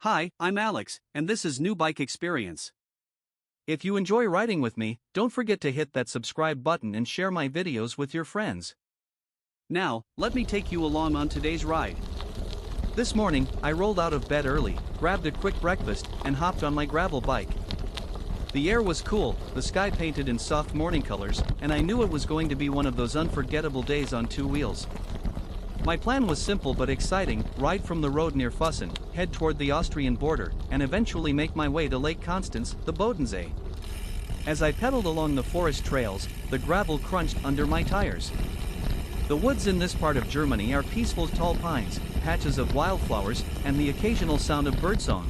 Hi, I'm Alex, and this is New Bike Experience. If you enjoy riding with me, don't forget to hit that subscribe button and share my videos with your friends. Now, let me take you along on today's ride. This morning, I rolled out of bed early, grabbed a quick breakfast, and hopped on my gravel bike. The air was cool, the sky painted in soft morning colors, and I knew it was going to be one of those unforgettable days on two wheels. My plan was simple but exciting: ride from the road near Füssen, head toward the Austrian border, and eventually make my way to Lake Constance, the Bodensee. As I pedaled along the forest trails, the gravel crunched under my tires. The woods in this part of Germany are peaceful: tall pines, patches of wildflowers, and the occasional sound of birdsong.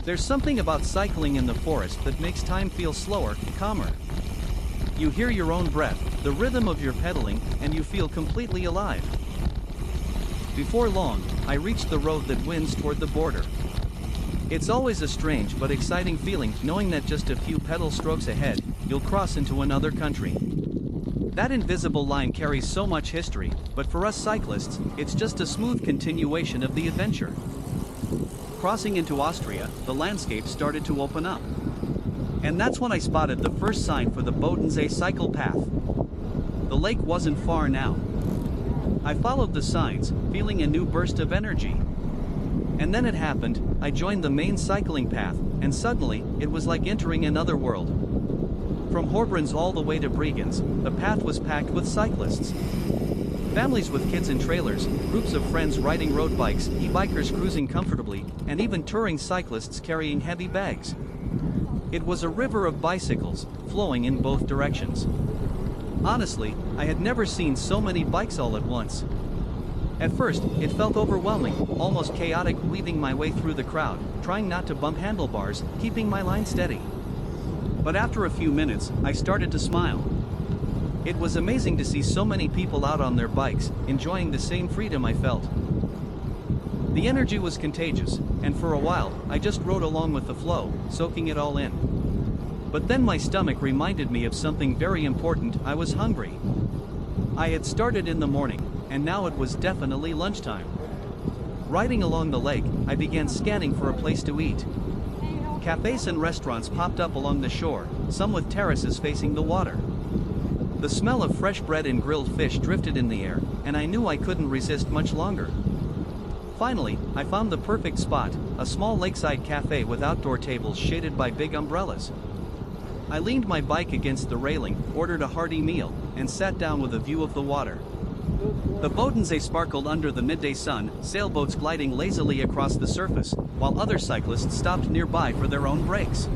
There's something about cycling in the forest that makes time feel slower, calmer. You hear your own breath, the rhythm of your pedaling, and you feel completely alive. Before long, I reached the road that winds toward the border. It's always a strange but exciting feeling knowing that just a few pedal strokes ahead, you'll cross into another country. That invisible line carries so much history, but for us cyclists, it's just a smooth continuation of the adventure. Crossing into Austria, the landscape started to open up. And that's when I spotted the first sign for the Bodensee cycle path. The lake wasn't far now. I followed the signs, feeling a new burst of energy. And then it happened: I joined the main cycling path, and suddenly, it was like entering another world. From Horbrenz all the way to Bregenz, the path was packed with cyclists. Families with kids in trailers, groups of friends riding road bikes, e-bikers cruising comfortably, and even touring cyclists carrying heavy bags. It was a river of bicycles, flowing in both directions. Honestly, I had never seen so many bikes all at once. At first, it felt overwhelming, almost chaotic, weaving my way through the crowd, trying not to bump handlebars, keeping my line steady. But after a few minutes, I started to smile. It was amazing to see so many people out on their bikes, enjoying the same freedom I felt. The energy was contagious, and for a while, I just rode along with the flow, soaking it all in. But then my stomach reminded me of something very important: I was hungry. I had started in the morning, and now it was definitely lunchtime. Riding along the lake, I began scanning for a place to eat. Cafes and restaurants popped up along the shore, some with terraces facing the water. The smell of fresh bread and grilled fish drifted in the air, and I knew I couldn't resist much longer. Finally, I found the perfect spot: a small lakeside cafe with outdoor tables shaded by big umbrellas. I leaned my bike against the railing, ordered a hearty meal, and sat down with a view of the water. The Bodensee sparkled under the midday sun, sailboats gliding lazily across the surface, while other cyclists stopped nearby for their own breaks.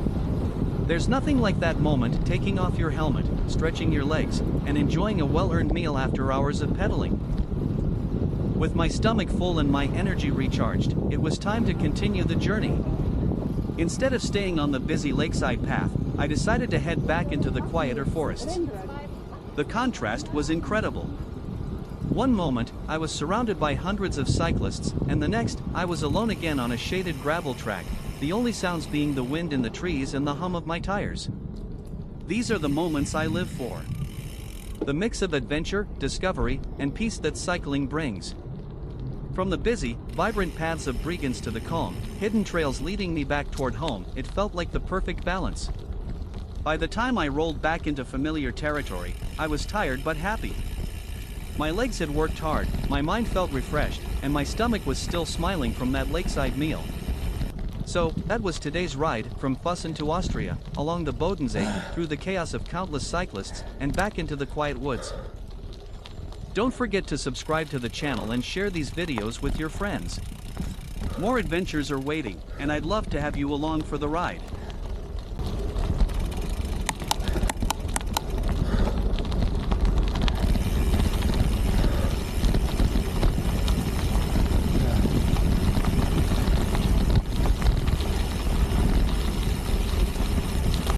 There's nothing like that moment: taking off your helmet, stretching your legs, and enjoying a well-earned meal after hours of pedaling. With my stomach full and my energy recharged, it was time to continue the journey. Instead of staying on the busy lakeside path, I decided to head back into the quieter forests. The contrast was incredible. One moment, I was surrounded by hundreds of cyclists, and the next, I was alone again on a shaded gravel track, the only sounds being the wind in the trees and the hum of my tires. These are the moments I live for. The mix of adventure, discovery, and peace that cycling brings. From the busy, vibrant paths of Bregenz to the calm, hidden trails leading me back toward home, it felt like the perfect balance. By the time I rolled back into familiar territory, I was tired but happy. My legs had worked hard, my mind felt refreshed, and my stomach was still smiling from that lakeside meal. So, that was today's ride, from Füssen to Austria, along the Bodensee, through the chaos of countless cyclists, and back into the quiet woods. Don't forget to subscribe to the channel and share these videos with your friends. More adventures are waiting, and I'd love to have you along for the ride.